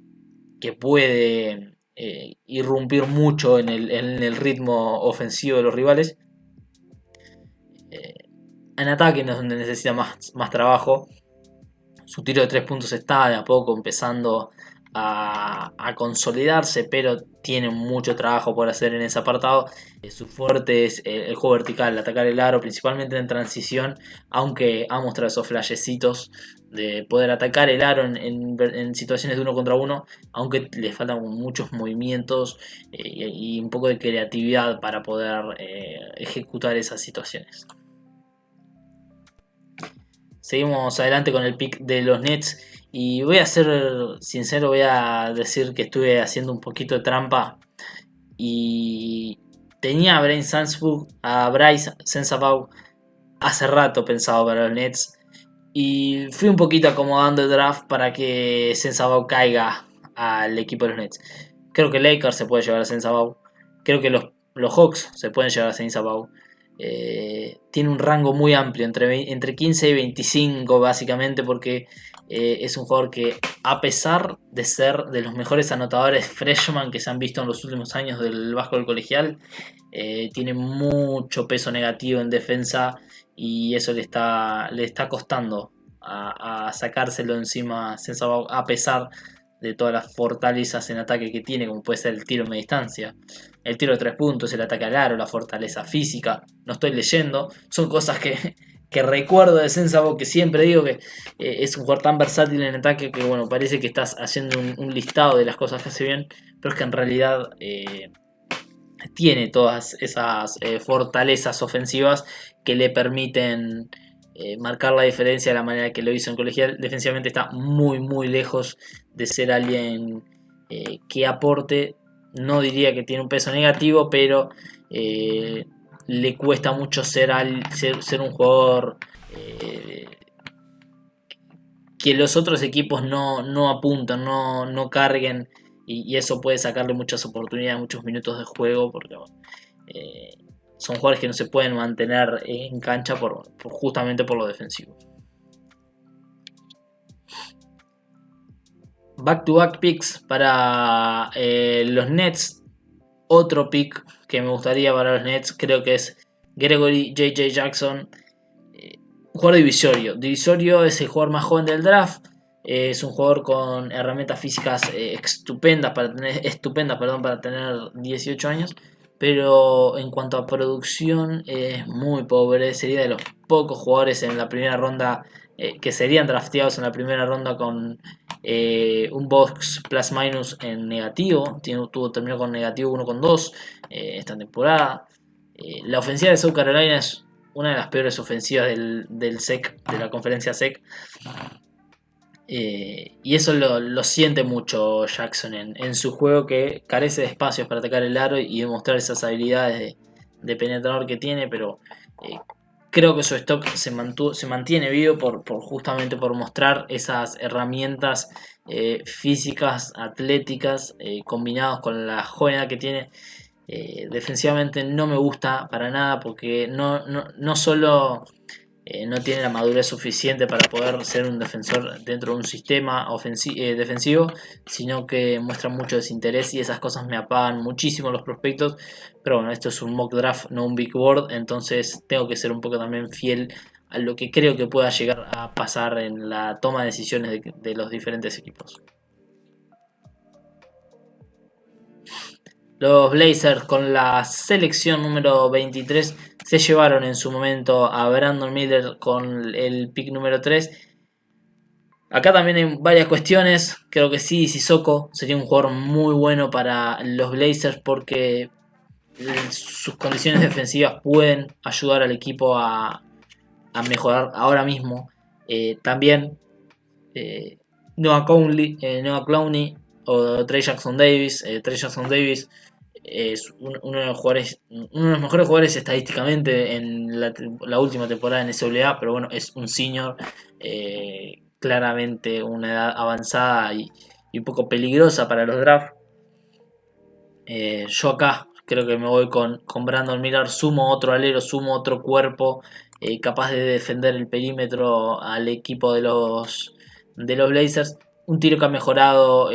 que puede irrumpir mucho en el ritmo ofensivo de los rivales. Eh, en ataque no es donde necesita más trabajo. Su tiro de 3 puntos está de a poco empezando a consolidarse, pero tiene mucho trabajo por hacer en ese apartado. Su fuerte es el juego vertical, atacar el aro, principalmente en transición, aunque ha mostrado esos flashecitos de poder atacar el aro en situaciones de uno contra uno, aunque le faltan muchos movimientos y un poco de creatividad para poder ejecutar esas situaciones. Seguimos adelante con el pick de los Nets. Y voy a ser sincero, voy a decir que estuve haciendo un poquito de trampa. Y tenía a Bryce Sensabaugh hace rato pensado para los Nets. Y fui un poquito acomodando el draft para que Sensabaugh caiga al equipo de los Nets. Creo que Lakers se puede llevar a Sensabaugh. Creo que los Hawks se pueden llevar a Sensabaugh. Tiene un rango muy amplio, entre 15 y 25 básicamente, porque es un jugador que, a pesar de ser de los mejores anotadores freshman que se han visto en los últimos años del básquetbol colegial, tiene mucho peso negativo en defensa y eso le está costando a sacárselo encima Sensabaugh, a pesar de todas las fortalezas en ataque que tiene, como puede ser el tiro en media distancia, el tiro de 3 puntos, el ataque al aro, la fortaleza física. No estoy leyendo, son cosas que recuerdo de Sensabaugh, que siempre digo que es un jugador tan versátil en ataque que, bueno, parece que estás haciendo un listado de las cosas que hace bien, pero es que en realidad tiene todas esas fortalezas ofensivas que le permiten marcar la diferencia de la manera que lo hizo en colegial. Defensivamente está muy muy lejos de ser alguien que aporte. No diría que tiene un peso negativo, pero le cuesta mucho ser un jugador que los otros equipos no apuntan, no carguen, y eso puede sacarle muchas oportunidades, muchos minutos de juego, porque eh, son jugadores que no se pueden mantener en cancha justamente por lo defensivo. Back to back picks para los Nets. Otro pick que me gustaría para los Nets creo que es Gregory J.J. Jackson. Un jugador divisorio. Divisorio es el jugador más joven del draft. Es un jugador con herramientas físicas estupendas para tener 18 años. Pero en cuanto a producción es muy pobre. Sería de los pocos jugadores en la primera ronda que serían drafteados en la primera ronda con un box plus minus en negativo. Terminó con negativo 1,2 esta temporada. La ofensiva de South Carolina es una de las peores ofensivas del SEC, de la conferencia SEC. Y eso lo siente mucho Jackson en su juego, que carece de espacios para atacar el aro y demostrar esas habilidades de penetrador que tiene, pero creo que su stock se mantiene vivo justamente por mostrar esas herramientas físicas, atléticas, combinados con la joven edad que tiene. Defensivamente no me gusta para nada, porque no solo no tiene la madurez suficiente para poder ser un defensor dentro de un sistema defensivo, sino que muestra mucho desinterés y esas cosas me apagan muchísimo los prospectos. Pero bueno, esto es un mock draft, no un big board, entonces tengo que ser un poco también fiel a lo que creo que pueda llegar a pasar en la toma de decisiones de los diferentes equipos. Los Blazers con la selección número 23 se llevaron en su momento a Brandon Miller con el pick número 3. Acá también hay varias cuestiones. Creo que sí, Sissoko sería un jugador muy bueno para los Blazers porque sus condiciones defensivas pueden ayudar al equipo a mejorar ahora mismo. También Noah Clowney o Trey Jackson Davis. Trey Jackson Davis es uno de los mejores jugadores estadísticamente en la última temporada en SWA, pero bueno, es un senior, claramente una edad avanzada y un poco peligrosa para los drafts. Yo acá creo que me voy con Brandon Miller, sumo otro alero, sumo otro cuerpo capaz de defender el perímetro al equipo de los Blazers. Un tiro que ha mejorado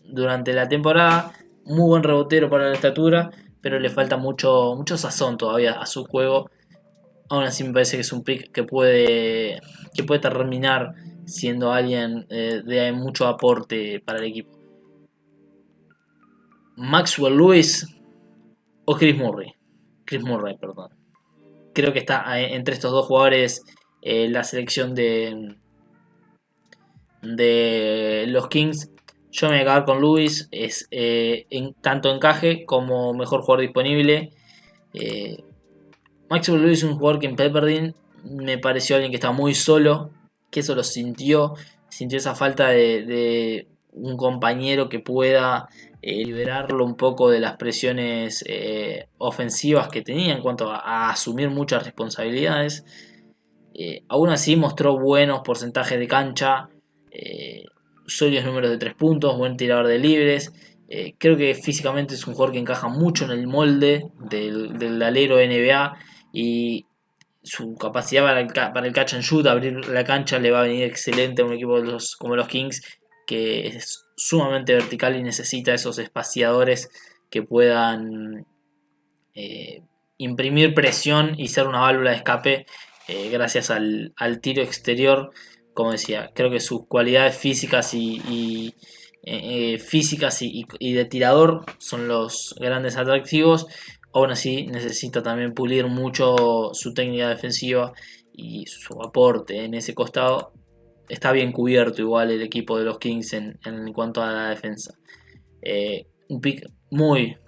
durante la temporada, muy buen rebotero para la estatura, pero le falta mucho sazón todavía a su juego. Aún así me parece que es un pick que puede terminar siendo alguien de mucho aporte para el equipo. Maxwell Lewis o Chris Murray. Chris Murray, perdón. Creo que está entre estos dos jugadores la selección de los Kings. Yo me voy a quedar con Lewis. Es tanto encaje como mejor jugador disponible. Maxwell Lewis es un jugador que en Pepperdine me pareció alguien que estaba muy solo. Que eso lo sintió. Sintió esa falta de un compañero que pueda liberarlo un poco de las presiones ofensivas que tenía en cuanto a asumir muchas responsabilidades. Aún así mostró buenos porcentajes de cancha, sólidos números de 3 puntos, buen tirador de libres. Creo que físicamente es un jugador que encaja mucho en el molde del alero NBA y su capacidad para el catch and shoot, abrir la cancha, le va a venir excelente a un equipo como los Kings, que es sumamente vertical y necesita esos espaciadores que puedan imprimir presión y ser una válvula de escape gracias al tiro exterior. Como decía, creo que sus cualidades físicas y de tirador son los grandes atractivos. Aún así necesita también pulir mucho su técnica defensiva y su aporte en ese costado. Está bien cubierto igual el equipo de los Kings en cuanto a la defensa. Un pick muy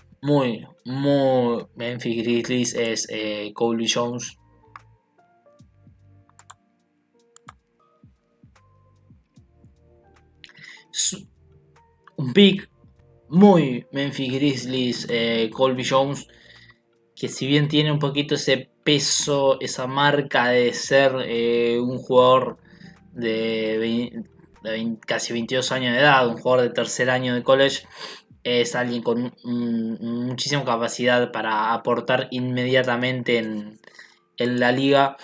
Memphis Grizzlies es Colby Jones. Un pick muy Memphis Grizzlies, Colby Jones, que si bien tiene un poquito ese peso, esa marca de ser un jugador de casi 22 años de edad, un jugador de tercer año de college, es alguien con muchísima capacidad para aportar inmediatamente en la liga,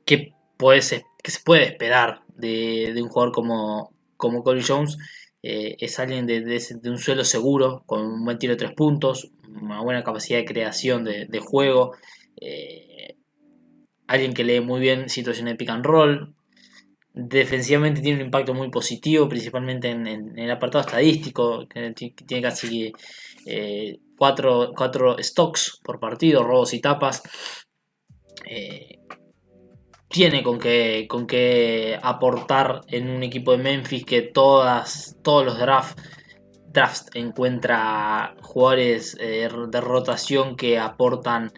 que se puede esperar de un jugador como Colby Jones. Es alguien de un suelo seguro, con un buen tiro de 3 puntos, una buena capacidad de creación de juego, alguien que lee muy bien situaciones de pick and roll. Defensivamente tiene un impacto muy positivo, principalmente en el apartado estadístico, que tiene casi 4 stocks por partido, robos y tapas. Tiene con qué aportar en un equipo de Memphis que todos los drafts encuentra jugadores de rotación que aportan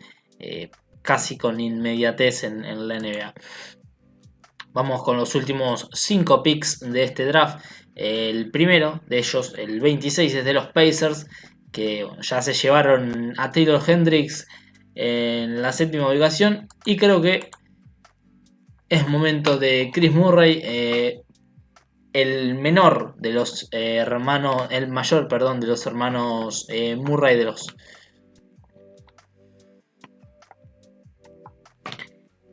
casi con inmediatez en la NBA. Vamos con los últimos 5 picks de este draft. El primero de ellos, el 26, es de los Pacers, que ya se llevaron a Taylor Hendricks en la 7ª ubicación. Y creo que es momento de Chris Murray, el menor de los hermanos, el mayor, perdón, de los hermanos Murray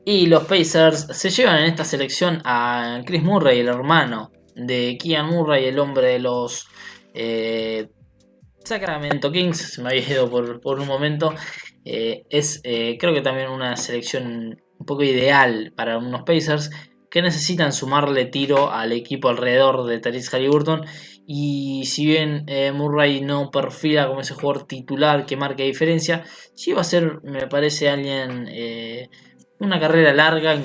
Y los Pacers se llevan en esta selección a Chris Murray, el hermano de Keegan Murray, el hombre de los Sacramento Kings. Se me había ido por un momento. Creo que también una selección un poco ideal para unos Pacers que necesitan sumarle tiro al equipo alrededor de Tyrese Haliburton. Y si bien Murray no perfila como ese jugador titular que marque diferencia, sí va a ser, me parece, alguien una carrera larga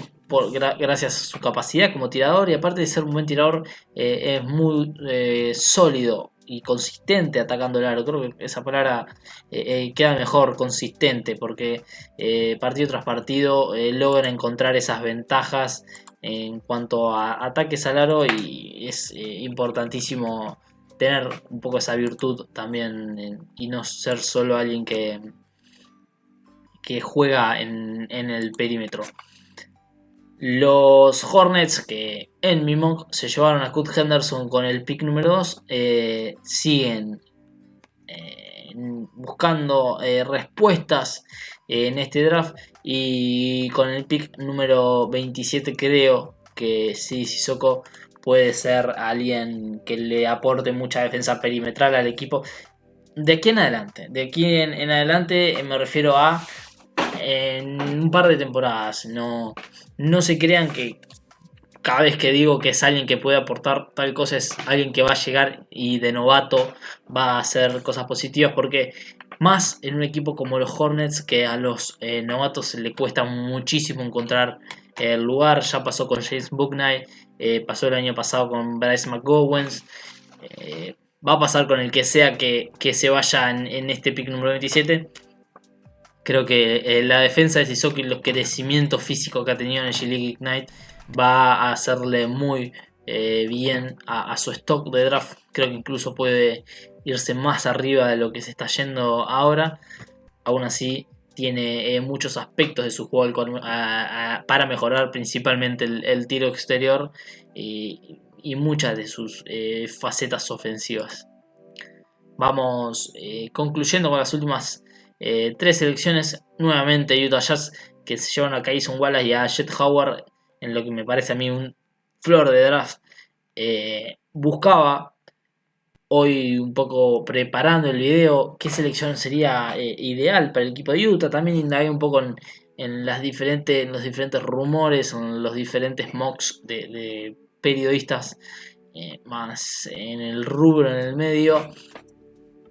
gracias a su capacidad como tirador, y aparte de ser un buen tirador, es muy sólido y consistente atacando el aro. Creo que esa palabra queda mejor, consistente, porque partido tras partido logra encontrar esas ventajas en cuanto a ataques al aro, y es importantísimo tener un poco esa virtud también, y no ser solo alguien que juega en el perímetro. Los Hornets, que en mi mock se llevaron a Kurt Henderson con el pick número 2, siguen buscando respuestas en este draft, y con el pick número 27 creo que sí, Sissoko puede ser alguien que le aporte mucha defensa perimetral al equipo. De aquí en adelante, en adelante me refiero a en un par de temporadas. No se crean que cada vez que digo que es alguien que puede aportar tal cosa es alguien que va a llegar y de novato va a hacer cosas positivas, porque más en un equipo como los Hornets, que a los novatos le cuesta muchísimo encontrar el lugar. Ya pasó con James Bouknight, pasó el año pasado con Bryce McGowens, va a pasar con el que sea que se vaya en este pick número 27. Creo que la defensa de Sissoko y los crecimientos físicos que ha tenido en el G-League Ignite va a hacerle muy bien a su stock de draft. Creo que incluso puede irse más arriba de lo que se está yendo ahora. Aún así, tiene muchos aspectos de su juego para mejorar, principalmente el tiro exterior y muchas de sus facetas ofensivas. Vamos concluyendo con las últimas 3 selecciones. Nuevamente Utah Jazz, que se llevan a Cason Wallace y a Jet Howard en lo que me parece a mí un flor de draft. Buscaba hoy, un poco preparando el video, qué selección sería ideal para el equipo de Utah. También indagué un poco en los diferentes rumores, en los diferentes mocks de periodistas más en el rubro, en el medio.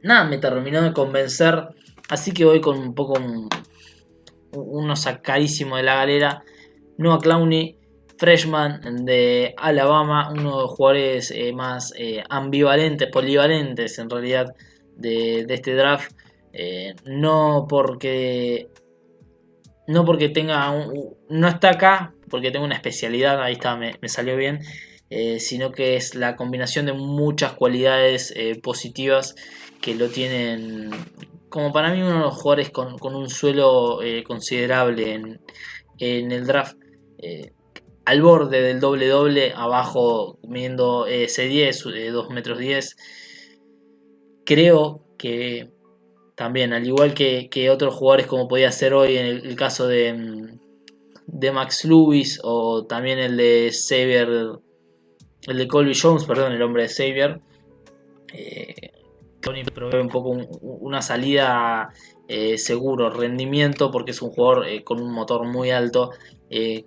Nada me terminó de convencer, así que voy con un poco uno sacadísimo de la galera. Noah Clowney, freshman de Alabama, uno de los jugadores más ambivalentes, polivalentes en realidad de este draft. No porque tenga no está acá porque tenga una especialidad, ahí está, me salió bien. Sino que es la combinación de muchas cualidades positivas que lo tienen como para mí uno de los jugadores con un suelo considerable en el draft, al borde del doble, abajo midiendo C10, 2 metros 10. Creo que también, al igual que otros jugadores, como podía ser hoy en el caso de Max Lewis, o también el de Xavier, el de Colby Jones, perdón, el hombre de Xavier, Tony provee un poco una salida seguro, rendimiento, porque es un jugador con un motor muy alto, que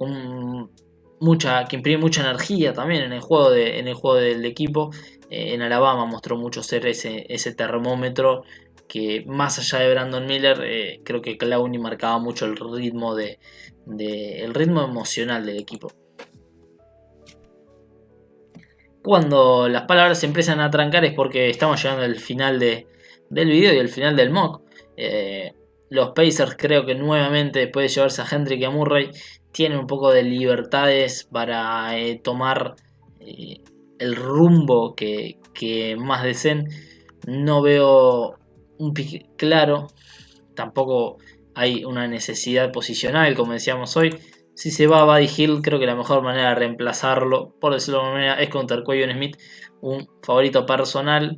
imprime mucha energía también en el juego del equipo. En Alabama mostró mucho ser ese termómetro que, más allá de Brandon Miller, creo que Clowney marcaba mucho el ritmo el ritmo emocional del equipo. Cuando las palabras se empiezan a trancar es porque estamos llegando al final del video y al final del mock. Los Pacers, creo que nuevamente, después de llevarse a Hendrick y a Murray, tienen un poco de libertades para tomar el rumbo que más deseen. No veo un pick claro, tampoco hay una necesidad posicional, como decíamos hoy. Si se va a Buddy Hield, creo que la mejor manera de reemplazarlo, por decirlo de alguna manera, es con Terquavion Smith, un favorito personal,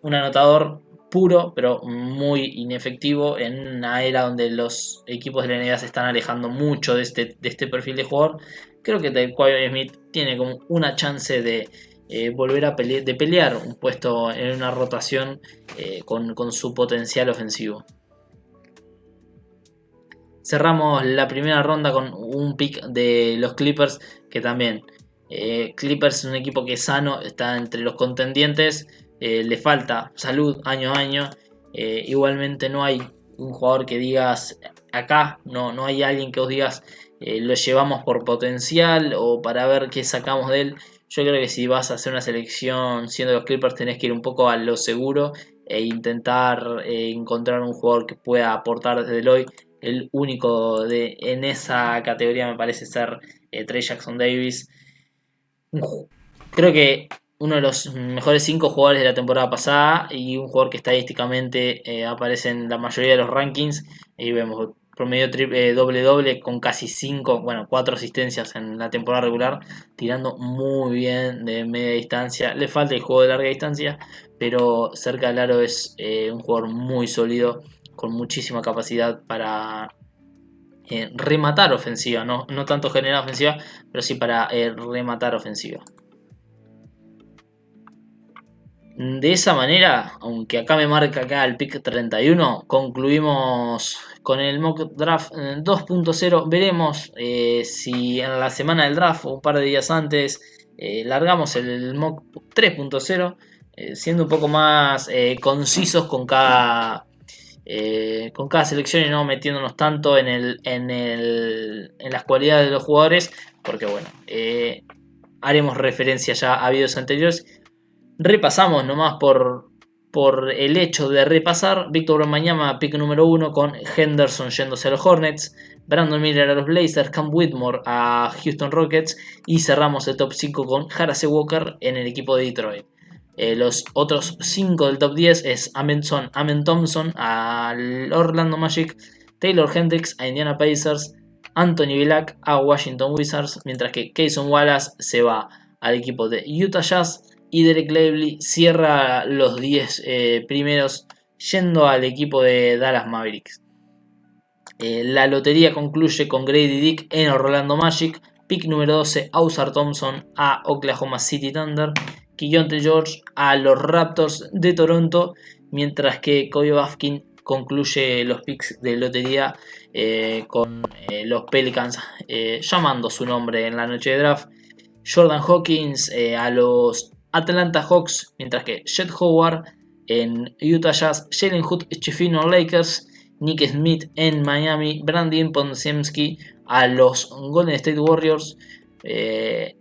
un anotador puro, pero muy inefectivo en una era donde los equipos de la NBA se están alejando mucho de este perfil de jugador. Creo que Tyquire Smith tiene como una chance de volver a pelear un puesto en una rotación con su potencial ofensivo. Cerramos la primera ronda con un pick de los Clippers, que también Clippers es un equipo que es sano, está entre los contendientes, le falta salud año a año. Igualmente no hay un jugador que digas acá, no hay alguien que os digas lo llevamos por potencial o para ver qué sacamos de él. Yo creo que si vas a hacer una selección siendo los Clippers tenés que ir un poco a lo seguro e intentar encontrar un jugador que pueda aportar desde el hoy. El único en esa categoría me parece ser Trey Jackson Davis. Creo que uno de los mejores 5 jugadores de la temporada pasada y un jugador que estadísticamente aparece en la mayoría de los rankings. Y vemos promedio doble con casi 4 asistencias en la temporada regular, tirando muy bien de media distancia. Le falta el juego de larga distancia, pero cerca del aro es un jugador muy sólido, con muchísima capacidad para rematar ofensiva, no tanto generar ofensiva, pero sí para rematar ofensiva. De esa manera, aunque acá me marca el pick 31, concluimos con el mock draft 2.0. Veremos si en la semana del draft o un par de días antes largamos el mock 3.0, siendo un poco más concisos con cada selección y no metiéndonos tanto en las cualidades de los jugadores, porque bueno, haremos referencia ya a videos anteriores. Repasamos nomás por el hecho de repasar. Víctor Wembanyama, pick número 1 con Henderson yéndose a los Hornets, Brandon Miller a los Blazers, Cam Whitmore a Houston Rockets y cerramos el top 5 con Jarase Walker en el equipo de Detroit. Los otros 5 del top 10 es Amen Thompson al Orlando Magic, Taylor Hendricks a Indiana Pacers, Anthony Black a Washington Wizards, mientras que Cason Wallace se va al equipo de Utah Jazz y Derek Lively cierra los 10 primeros yendo al equipo de Dallas Mavericks. La lotería concluye con Grady Dick en Orlando Magic, pick número 12 Ausar Thompson a Oklahoma City Thunder, Keyonte George a los Raptors de Toronto, mientras que Kobe Bufkin concluye los picks de lotería con los Pelicans llamando su nombre en la noche de draft. Jordan Hawkins a los Atlanta Hawks, mientras que Chet Howard en Utah Jazz, Jalen Hood Chifino Lakers, Nick Smith en Miami, Brandon Podziemski a los Golden State Warriors,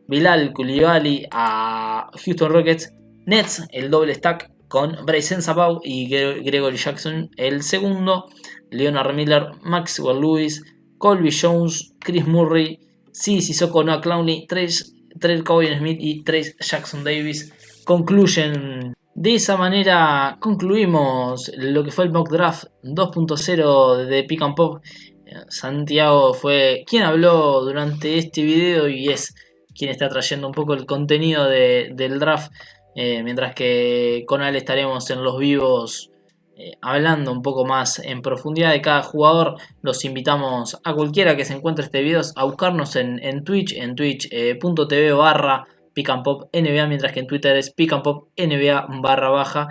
Bilal Coulibaly a Houston Rockets, Nets el doble stack con Bryson Zapau y Gregory Jackson el segundo, Leonard Miller, Maxwell Lewis, Colby Jones, Chris Murray, Sissoko, Noah Clowney, Trey Smith y Trey Jackson Davis concluyen. De esa manera concluimos lo que fue el mock draft 2.0 de Pick and Pop. Santiago fue quien habló durante este video y es quien está trayendo un poco el contenido del draft, mientras que con él estaremos en los vivos hablando un poco más en profundidad de cada jugador. Los invitamos a cualquiera que se encuentre este video a buscarnos en Twitch, twitch.tv/Pick and Pop NBA, mientras que en Twitter es Pick and Pop NBA _,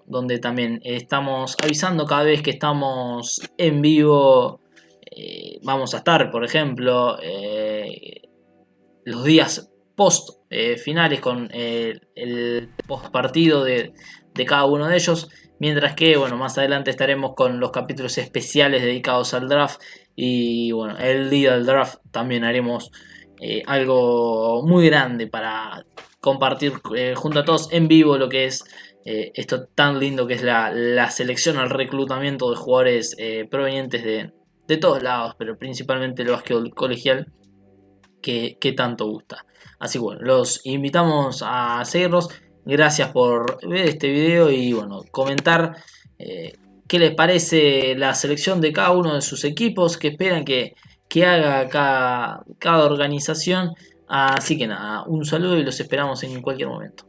donde también estamos avisando cada vez que estamos en vivo. Vamos a estar, por ejemplo, los días post finales con el post partido de cada uno de ellos, mientras que más adelante estaremos con los capítulos especiales dedicados al draft y el día del draft también haremos algo muy grande para compartir junto a todos en vivo lo que es esto tan lindo que es la selección, el reclutamiento de jugadores provenientes de todos lados, pero principalmente el básquetbol colegial que tanto gusta. Así que los invitamos a seguirnos. Gracias por ver este video y comentar qué les parece la selección de cada uno de sus equipos, qué esperan que haga cada organización. Así que nada, un saludo y los esperamos en cualquier momento.